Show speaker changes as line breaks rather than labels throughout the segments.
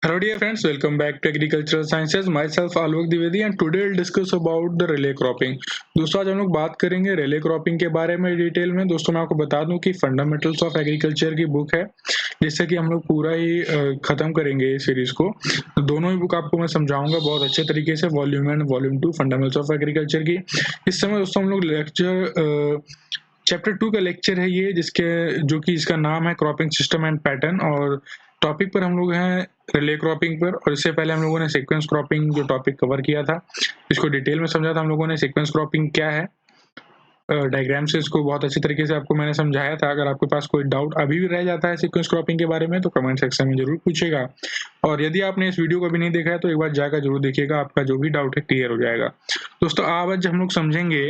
Hello dear friends, welcome back to Agricultural Sciences. Myself Alok Dwivedi and today we'll discuss about the relay cropping. दोस्तों आज हम लोग बात करेंगे relay cropping के बारे में डिटेल में। दोस्तों मैं आपको बता दूं कि फंडामेंटल्स ऑफ एग्रीकल्चर की बुक है, जिससे कि हम लोग पूरा ही खत्म करेंगे इस सीरीज को। तो दोनों ही बुक आपको मैं समझाऊंगा बहुत अच्छे तरीके से, volume 1 volume 2 fundamentals of agriculture की। इस समय दोस्तों हम लोग लेक्चर चैप्टर 2 का लेक्चर है ये, जो कि इसका नाम है क्रॉपिंग सिस्टम एंड पैटर्न, और टॉपिक पर हम लोग हैं रिले क्रॉपिंग पर। और इससे पहले हम लोगों ने सीक्वेंस क्रॉपिंग जो टॉपिक कवर किया था, इसको डिटेल में समझा था हम लोगों ने। सीक्वेंस क्रॉपिंग क्या है, डायग्राम से इसको बहुत अच्छी तरीके से आपको मैंने समझाया था। अगर आपके पास कोई डाउट अभी भी रह जाता है सीक्वेंस क्रॉपिंग के बारे में तो कमेंट सेक्शन में जरूर पूछेगा। और यदि आपने इस वीडियो को भी नहीं देखा है तो एक बार जाकर जरूर देखिएगा, आपका जो भी डाउट है क्लियर हो जाएगा। दोस्तों आज हम लोग समझेंगे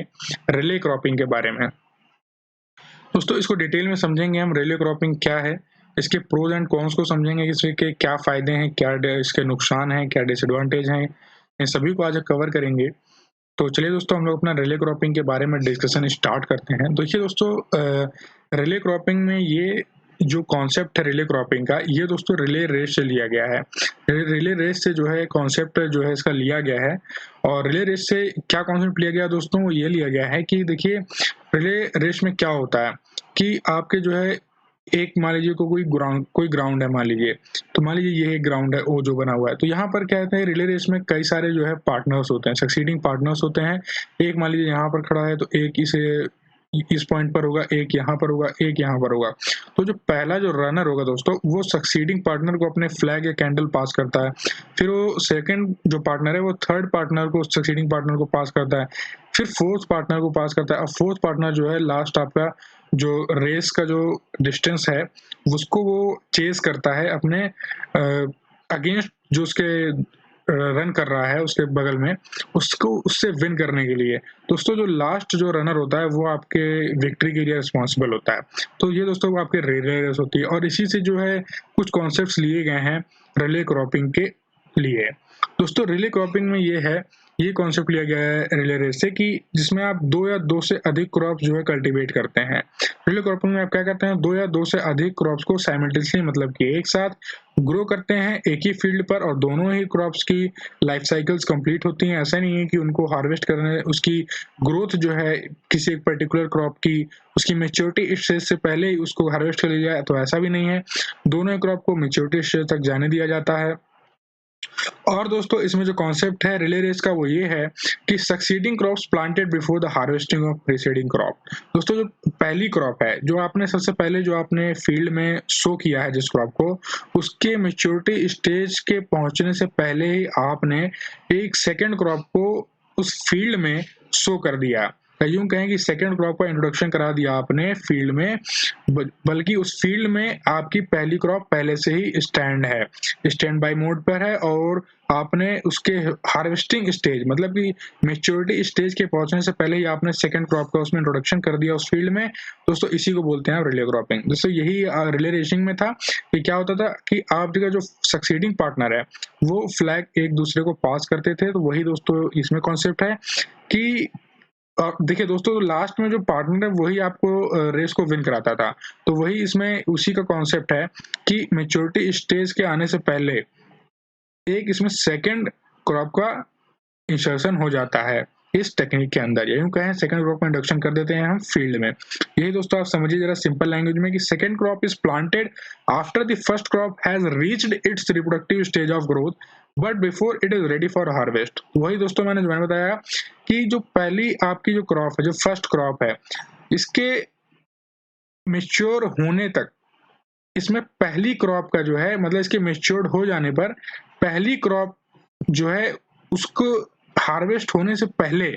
रिले क्रॉपिंग के बारे में। दोस्तों इसको डिटेल में समझेंगे हम, रिले क्रॉपिंग क्या है, इसके प्रोज एंड कॉन्स को समझेंगे, इसके क्या फायदे हैं, क्या इसके नुकसान हैं, क्या डिसएडवांटेज हैं, इन सभी को आज कवर करेंगे। तो चलिए दोस्तों हम लोग अपना रिले क्रॉपिंग के बारे में डिस्कशन स्टार्ट करते हैं। देखिए दोस्तों, रिले क्रॉपिंग में ये जो कॉन्सेप्ट है रिले क्रॉपिंग का, ये दोस्तों रिले रेस से लिया गया है। रिले रेस से जो है कॉन्सेप्ट जो है इसका लिया गया है। और रिले रेस से क्या कॉन्सेप्ट लिया गया दोस्तों, वो ये लिया गया है कि देखिए रिले रेस में क्या होता है कि आपके जो है एक मान लीजिए कोई ग्राउंड है, मान लीजिए, तो मान लीजिए ये एक ग्राउंड है ओ जो बना हुआ है। तो यहाँ पर क्या कहते हैं, रिले रेस में कई सारे जो है पार्टनर्स होते हैं, सक्सीडिंग पार्टनर्स होते हैं। एक मान लीजिए यहाँ पर खड़ा है तो एक इस पॉइंट पर होगा, एक यहाँ पर होगा, एक यहाँ पर होगा। तो जो पहला जो रनर होगा दोस्तों, वो सक्सीडिंग पार्टनर को अपने फ्लैग या कैंडल पास करता है। फिर वो सेकंड जो पार्टनर है वो थर्ड पार्टनर को, सक्सीडिंग पार्टनर को पास करता है। फिर फोर्थ पार्टनर को पास करता है। और फोर्थ पार्टनर जो है लास्ट आपका जो रेस का जो डिस्टेंस है उसको वो चेस करता है अपने अगेंस्ट जो उसके रन कर रहा है उसके बगल में, उसको उससे विन करने के लिए। दोस्तों जो लास्ट जो रनर होता है वो आपके विक्ट्री के लिए रिस्पॉन्सिबल होता है। तो ये दोस्तों आपके रिले रेस होती है, और इसी से जो है कुछ कॉन्सेप्ट्स लिए गए हैं रिले क्रॉपिंग के लिए। दोस्तों रिले क्रॉपिंग में ये कॉन्सेप्ट लिया गया है रिले रेस से कि जिसमें आप दो या दो से अधिक क्रॉप जो है कल्टीवेट करते हैं। रिले क्रॉपिंग में आप क्या करते हैं, दो या दो से अधिक क्रॉप्स को साइमल्टेनियसली, मतलब कि एक साथ ग्रो करते हैं एक ही फील्ड पर, और दोनों ही क्रॉप्स की लाइफ साइकिल्स कंप्लीट होती हैं। ऐसा नहीं है कि उनको हार्वेस्ट करने, उसकी ग्रोथ जो है किसी एक पर्टिकुलर क्रॉप की उसकी मेच्योरिटी स्टेज से पहले ही उसको हार्वेस्ट कर लिया जाए, तो ऐसा भी नहीं है। दोनों ही क्रॉप को मेच्योरिटी स्टेज तक जाने दिया जाता है। और दोस्तों इसमें जो कॉन्सेप्ट है रिले रेस का वो ये है कि succeeding crops planted before the harvesting of preceding crop. दोस्तों जो पहली क्रॉप है, जो आपने सबसे पहले जो आपने फील्ड में सो किया है जिस क्रॉप को, उसके मेच्योरिटी स्टेज के पहुंचने से पहले ही आपने एक सेकेंड क्रॉप को उस फील्ड में सो कर दिया। यूं कहें कि सेकेंड क्रॉप का इंट्रोडक्शन करा दिया आपने फील्ड में, बल्कि उस फील्ड में आपकी पहली क्रॉप पहले से ही स्टैंड बाय मोड पर है, और आपने उसके हार्वेस्टिंग स्टेज, मतलब कि मेच्योरिटी स्टेज के पहुंचने से पहले ही आपने सेकंड क्रॉप का उसमें इंट्रोडक्शन कर दिया उस फील्ड में। दोस्तों इसी को बोलते हैं रिले क्रॉपिंग। दोस्तों यही रिले रेसिंग में था कि क्या होता था कि आपका जो सक्सीडिंग पार्टनर है वो फ्लैग एक दूसरे को पास करते थे। तो वही दोस्तों इसमें कॉन्सेप्ट है कि देखिए दोस्तों, लास्ट में जो पार्टनर है वही आपको रेस को विन कराता था। तो वही इसमें उसी का कॉन्सेप्ट है कि मेच्योरिटी स्टेज के आने से पहले एक इसमें सेकंड क्रॉप का इंसर्शन हो जाता है इस टेक्निक के अंदर। यूं कहें सेकंड क्रॉप में इंडक्शन कर देते हैं हम फील्ड में। यही दोस्तों आप समझिए जरा सिंपल लैंग्वेज में कि second crop is planted after the first crop has reached it's reproductive stage of growth but before it is ready for harvest. वही दोस्तों मैंने बताया कि जो पहली आपकी जो क्रॉप है, जो फर्स्ट क्रॉप है, इसके मेच्योर होने तक, इसमें पहली क्रॉप का जो है, मतलब इसके मेच्योर्ड हो जाने पर पहली क्रॉप जो है उसको हार्वेस्ट होने से पहले,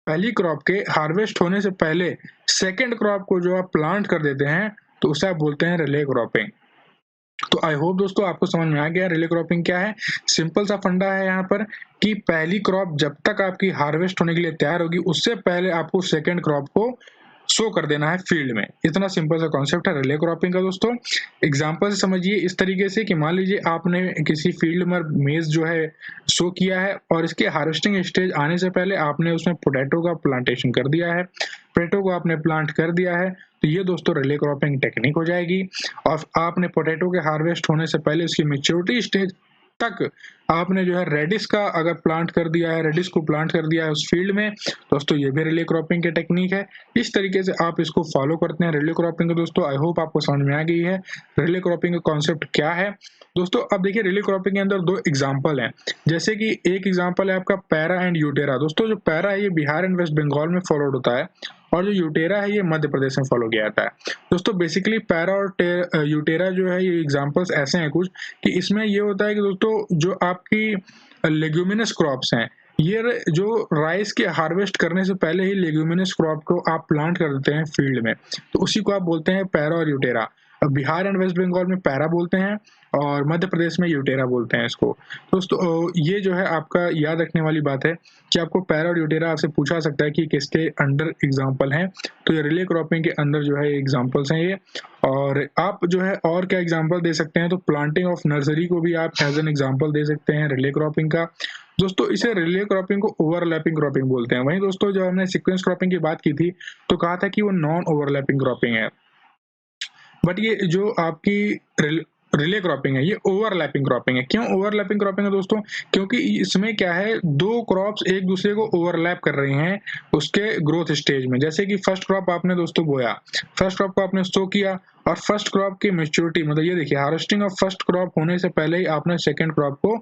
पहली क्रॉप के हार्वेस्ट होने से पहले सेकंड क्रॉप को जो आप प्लांट कर देते हैं तो उसे आप बोलते हैं रिले क्रॉपिंग। तो आई होप दोस्तों आपको समझ में आ गया रिले क्रॉपिंग क्या है। सिंपल सा फंडा है यहाँ पर कि पहली क्रॉप जब तक आपकी हार्वेस्ट होने के लिए तैयार होगी उससे पहले आपको सेकंड क्रॉप को शो कर देना है फील्ड में। इतना सिंपल सा कॉन्सेप्ट है रिले क्रॉपिंग का। दोस्तों एग्जांपल से समझिए इस तरीके से कि मान लीजिए आपने किसी फील्ड में मेज जो है शो किया है, और इसके हार्वेस्टिंग स्टेज आने से पहले आपने उसमें पोटैटो का प्लांटेशन कर दिया है, पोटैटो को आपने प्लांट कर दिया है। तो ये दोस्तों रिले क्रॉपिंग टेक्निक हो जाएगी। और आपने पोटैटो के हार्वेस्ट होने से पहले उसकी मेच्योरिटी स्टेज तक आपने जो है रेडिस का अगर प्लांट कर दिया है, रेडिस को प्लांट कर दिया है उस फील्ड में, दोस्तों ये भी रिले क्रॉपिंग की टेक्निक है। इस तरीके से आप इसको फॉलो करते हैं रिले क्रॉपिंग को। दोस्तों आई होप आपको समझ में आ गई है रिले क्रॉपिंग का कॉन्सेप्ट क्या है। दोस्तों अब देखिए रिले क्रॉपिंग के अंदर दो एग्जाम्पल हैं, जैसे कि एक एग्जाम्पल है आपका पैरा एंड यूटेरा। दोस्तों जो पैरा है ये बिहार एंड वेस्ट बंगाल में फॉलोड होता है, और जो यूटेरा है ये मध्य प्रदेश में फॉलो किया जाता है। दोस्तों बेसिकली पैरा और यूटेरा जो है ये एग्जाम्पल्स ऐसे हैं कुछ कि इसमें ये होता है कि दोस्तों जो आपकी लेग्यूमिनस क्रॉप्स हैं, ये जो राइस के हार्वेस्ट करने से पहले ही लेग्यूमिनस क्रॉप को आप प्लांट कर देते हैं फील्ड में, तो उसी को आप बोलते हैं पैरा और यूटेरा। अब बिहार एंड वेस्ट बंगाल में पैरा बोलते हैं और मध्य प्रदेश में यूटेरा बोलते हैं इसको। दोस्तों ये जो है आपका याद रखने वाली बात है कि आपको पैरा और यूटेरा आपसे पूछा सकता है कि किसके अंडर एग्जाम्पल हैं, तो ये रिले क्रॉपिंग के अंदर जो है एग्जाम्पल्स हैं ये। और आप जो है और क्या एग्जाम्पल दे सकते हैं, तो प्लांटिंग ऑफ नर्सरी को भी आप एज एन एग्जाम्पल दे सकते हैं रिले क्रॉपिंग का। दोस्तों इसे रिले क्रॉपिंग को ओवरलैपिंग क्रॉपिंग बोलते हैं। वहीं दोस्तों जब हमने सीक्वेंस क्रॉपिंग की बात की थी तो कहा था कि वो नॉन ओवरलैपिंग क्रॉपिंग है, बट ये जो आपकी रिले क्रॉपिंग है ये ओवरलैपिंग क्रॉपिंग है। क्यों ओवरलैपिंग क्रॉपिंग है दोस्तों? क्योंकि इसमें क्या है, दो क्रॉप्स एक दूसरे को ओवरलैप कर रही हैं उसके ग्रोथ स्टेज में। जैसे कि फर्स्ट क्रॉप आपने दोस्तों बोया, फर्स्ट क्रॉप को आपने स्टो किया, और फर्स्ट क्रॉप की मेच्योरिटी मतलब ये देखिए हार्वेस्टिंग ऑफ फर्स्ट क्रॉप होने से पहले ही आपने सेकंड क्रॉप को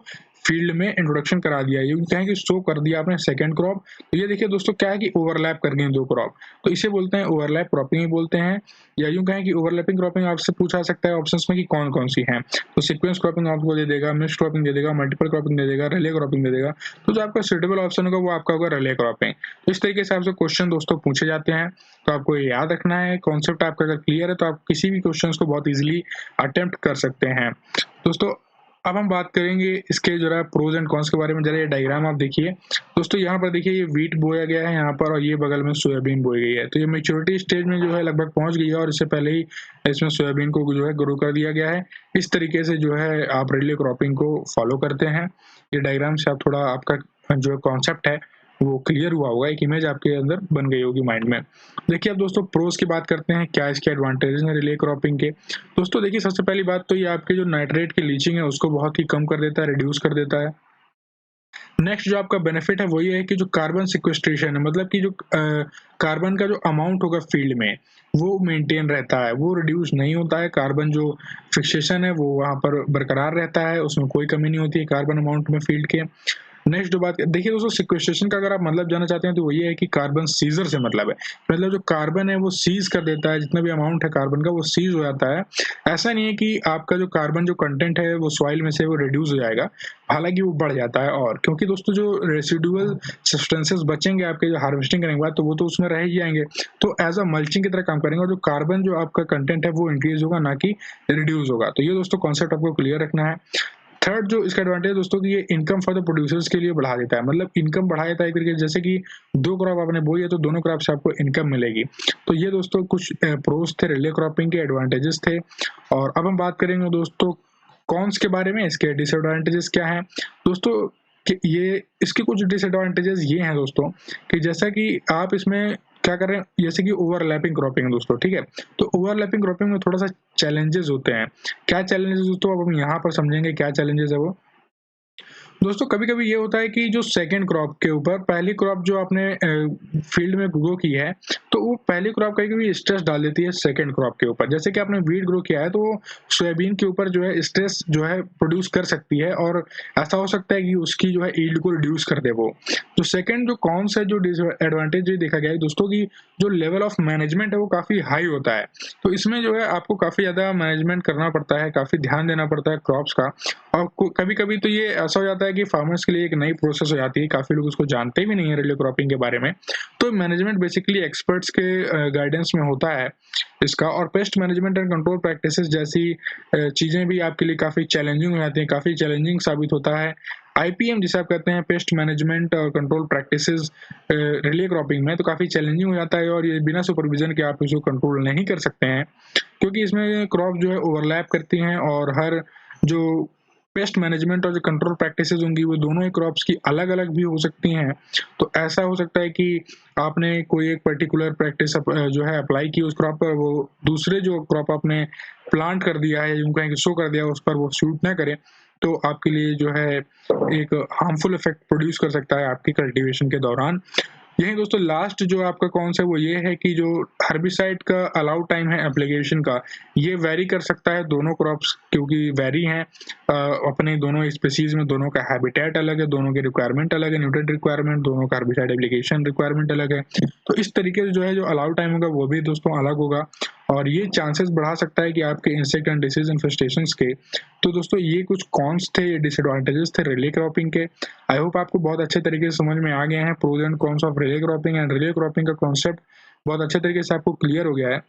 फील्ड में इंट्रोडक्शन करा दिया, ये कहें कि स्टो कर दिया आपने सेकंड क्रॉप। तो ये देखिए दोस्तों क्या है कि ओवरलैप कर गई दो क्रॉप, तो इसे बोलते हैं ओवरलैप क्रॉपिंग ही बोलते हैं। या यूं कहें कि ओवरलैपिंग क्रॉपिंग आपसे पूछा सकता है ऑप्शंस में कि कौन कौन सी हैं, तो सीक्वेंस क्रॉपिंग आपको दे देगा, मिक्स क्रॉपिंग दे देगा, मल्टीपल क्रॉपिंग दे देगा, रिले क्रॉपिंग दे देगा। तो जो आपका सुटेबल ऑप्शन होगा वो आपका होगा रिले क्रॉपिंग। तो इस तरीके से आपसे क्वेश्चन दोस्तों पूछे जाते हैं, तो आपको ये याद रखना है। कॉन्सेप्ट आपका अगर क्लियर है तो आप किसी भी क्वेश्चन को बहुत इजीली अटेम्प्ट कर सकते हैं। दोस्तों अब हम बात करेंगे इसके जो है प्रोज एंड कॉन्स के बारे में। जरा ये डायग्राम आप देखिए दोस्तों, यहाँ पर देखिए ये वीट बोया गया है यहाँ पर, और ये बगल में सोयाबीन बोई गई है। तो ये मेच्योरिटी स्टेज में जो है लगभग पहुंच गई है, और इससे पहले ही इसमें सोयाबीन को जो है ग्रो कर दिया गया है। इस तरीके से जो है आप रिले क्रॉपिंग को फॉलो करते हैं। ये डायग्राम से आप थोड़ा आपका जो कॉन्सेप्ट है वो क्लियर हुआ होगा, एक इमेज आपके अंदर बन गई होगी माइंड में। देखिए अब दोस्तों प्रोज की बात करते हैं, क्या इसके एडवांटेजेस हैं रिले क्रॉपिंग के। दोस्तों देखिए सबसे पहली बात तो ये आपके जो नाइट्रेट की लीचिंग है उसको बहुत ही कम कर देता है, रिड्यूस कर देता है। नेक्स्ट जो आपका बेनिफिट है वो ये है कि जो कार्बन सिक्वेस्ट्रेशन है, मतलब कि जो कार्बन का जो अमाउंट होगा फील्ड में वो मेंटेन रहता है, वो रिड्यूस नहीं होता है। कार्बन जो फिक्सेशन है वो वहां पर बरकरार रहता है, उसमें कोई कमी नहीं होती है कार्बन अमाउंट में फील्ड के। नेक्स्ट जो बात देखिए दोस्तों, सिक्वेस्ट्रेशन का अगर आप मतलब जानना चाहते हैं तो वो ये है कि कार्बन सीजर से मतलब है, मतलब जो कार्बन है वो सीज कर देता है, जितना भी अमाउंट है कार्बन का वो सीज हो जाता है। ऐसा नहीं है कि आपका जो कार्बन जो कंटेंट है वो सॉइल में से वो रिड्यूस हो जाएगा, हालांकि वो बढ़ जाता है। और क्योंकि दोस्तों जो रेसिडुअल सब्सटेंसेस बचेंगे आपके जो हार्वेस्टिंग करने के बाद, तो वो तो उसमें रह ही जाएंगे, तो एज अ मल्चिंग की तरह काम करेंगे, और जो कार्बन जो आपका कंटेंट है वो इंक्रीज होगा ना कि रिड्यूस होगा। तो ये दोस्तों कॉन्सेप्ट आपको क्लियर रखना है। थर्ड जो इसका एडवांटेज दोस्तों की ये इनकम फॉर द प्रोड्यूसर्स के लिए बढ़ा देता है, मतलब इनकम बढ़ा देता है एक तरीके से। जैसे कि दो क्रॉप आपने बोई है तो दोनों क्रॉप से आपको इनकम मिलेगी। तो ये दोस्तों कुछ प्रोज थे रिले क्रॉपिंग के, एडवांटेजेस थे। और अब हम बात करेंगे दोस्तों कॉन्स के बारे में, इसके डिसएडवांटेजेस क्या हैं दोस्तों। कि ये इसके कुछ डिसएडवांटेजेस ये हैं दोस्तों कि जैसा कि आप इसमें क्या कर रहे हैं, जैसे कि ओवरलैपिंग क्रॉपिंग है दोस्तों, ठीक है। तो ओवरलैपिंग क्रॉपिंग में थोड़ा सा चैलेंजेस होते हैं। क्या चैलेंजेस दोस्तों, अब हम यहाँ पर समझेंगे क्या चैलेंजेस है वो। दोस्तों कभी कभी ये होता है कि जो सेकंड क्रॉप के ऊपर पहली क्रॉप जो आपने फील्ड में ग्रो की है, तो वो पहली क्रॉप कभी कभी स्ट्रेस डाल देती है सेकंड क्रॉप के ऊपर। जैसे कि आपने वीट ग्रो किया है तो सोयाबीन के ऊपर जो है स्ट्रेस जो है प्रोड्यूस कर सकती है, और ऐसा हो सकता है कि उसकी जो है ईल्ड को रिड्यूस कर दे वो। तो सेकंड जो कौन सा जो एडवांटेज जो देखा गया है दोस्तों की जो लेवल ऑफ मैनेजमेंट है वो काफी हाई होता है। तो इसमें जो है आपको काफी ज्यादा मैनेजमेंट करना पड़ता है, काफी ध्यान देना पड़ता है क्रॉप्स का। और कभी कभी तो ये ऐसा हो जाता है कि फार्मर्स के लिए एक नई प्रोसेस हो जाती है, काफी लोग उसको जानते भी नहीं है रिले क्रॉपिंग के बारे में। तो मैनेजमेंट बेसिकली एक्सपर्ट्स के गाइडेंस में होता है इसका। और pest management and control practices जैसी चीजें भी आपके लिए काफी चैलेंजिंग हो जाती हैं, काफी चैलेंजिंग साबित होता है। आईपीएम जिसे आप कहते हैं पेस्ट मैनेजमेंट और कंट्रोल प्रैक्टिसेस रिले क्रॉपिंग में, तो काफी चैलेंजिंग हो जाता है, और ये बिना सुपरविजन के आप इसको कंट्रोल नहीं कर सकते हैं, क्योंकि इसमें क्रॉप जो है ओवरलैप करती हैं, और हर जो पेस्ट मैनेजमेंट और जो कंट्रोल प्रैक्टिसेस होंगी वो दोनों ही क्रॉप्स की अलग अलग भी हो सकती हैं। तो ऐसा हो सकता है कि आपने कोई एक पर्टिकुलर प्रैक्टिस जो है अप्लाई की उस क्रॉप पर, वो दूसरे जो क्रॉप आपने प्लांट कर दिया है, जिनको कहें कि शो कर दिया उस पर वो शूट ना करे। तो आपके लिए जो है एक हार्मफुल इफेक्ट प्रोड्यूस कर सकता है आपकी कल्टीवेशन के दौरान। यही दोस्तों लास्ट जो आपका कौन सा है वो ये है कि जो हर्बिसाइड का अलाउड टाइम है एप्लीकेशन का, ये वेरी कर सकता है दोनों क्रॉप्स, क्योंकि वेरी हैं अपने दोनों स्पीसीज में, दोनों का हैबिटेट अलग है, दोनों के रिक्वायरमेंट अलग है, न्यूट्रिएंट रिक्वायरमेंट, दोनों का हर्बिसाइड एप्लीकेशन रिक्वायरमेंट अलग है। तो इस तरीके से जो है जो अलाउड टाइम होगा वो भी दोस्तों अलग होगा, और ये चांसेस बढ़ा सकता है कि आपके इंसेक्ट एंड डिसीज इन्फेस्टेशंस के। तो दोस्तों ये कुछ कॉन्स थे, ये डिसएडवांटेजेस थे रिले क्रॉपिंग के। आई होप आपको बहुत अच्छे तरीके से समझ में आ गए हैं pros and cons of relay cropping, and relay cropping का कॉन्सेप्ट बहुत अच्छे तरीके से आपको क्लियर हो गया है।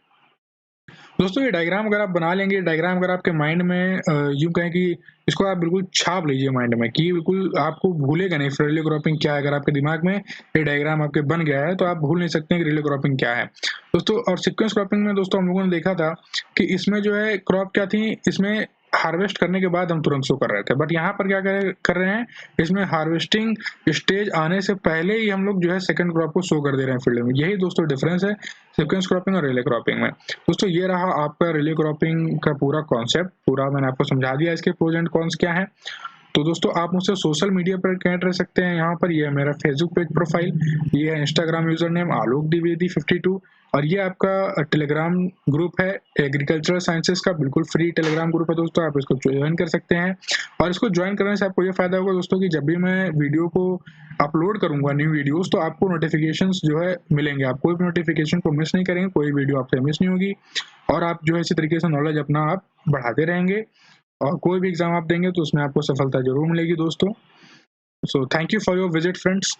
दोस्तों ये डायग्राम अगर आप बना लेंगे, डायग्राम अगर आपके माइंड में यूं कहें कि इसको आप बिल्कुल छाप लीजिए माइंड में, कि बिल्कुल आपको भूलेगा नहीं रिले क्रॉपिंग क्या है। अगर आपके दिमाग में ये डायग्राम आपके बन गया है तो आप भूल नहीं सकते हैं कि रिले क्रॉपिंग क्या है दोस्तों। और सीक्वेंस क्रॉपिंग में दोस्तों हम लोगों ने देखा था कि इसमें जो है क्रॉप क्या थी, इसमें हार्वेस्ट करने के बाद हम तुरंत शो कर रहे थे, बट यहाँ पर क्या कर रहे हैं, इसमें हार्वेस्टिंग स्टेज आने से पहले ही हम लोग जो है सेकंड क्रॉप को शो कर दे रहे हैं फील्ड में। यही दोस्तों डिफरेंस है सीक्वेंस क्रॉपिंग और रिले क्रॉपिंग में। दोस्तों ये रहा आपका रिले क्रॉपिंग का पूरा कॉन्सेप्ट, पूरा मैंने आपको समझा दिया इसके प्रोज एंड कॉन्स क्या है। तो दोस्तों आप मुझसे सोशल मीडिया पर कनेक्ट रह सकते हैं। यहाँ पर ये है मेरा फेसबुक पेज प्रोफाइल, ये है इंस्टाग्राम यूजर नेम आलोक द्विवेदी 52, और ये आपका टेलीग्राम ग्रुप है एग्रीकल्चरल साइंसेस का, बिल्कुल फ्री टेलीग्राम ग्रुप है दोस्तों, आप इसको ज्वाइन कर सकते हैं। और इसको ज्वाइन करने से आपको ये फायदा होगा दोस्तों कि जब भी मैं वीडियो को अपलोड करूंगा न्यू वीडियोस, तो आपको नोटिफिकेशंस जो है मिलेंगे, आप कोई भी नोटिफिकेशन को मिस नहीं करेंगे, कोई वीडियो आपसे मिस नहीं होगी, और आप जो है इसी तरीके से नॉलेज अपना आप बढ़ाते रहेंगे, और कोई भी एग्जाम आप देंगे तो उसमें आपको सफलता जरूर मिलेगी दोस्तों। So thank you for your visit friends.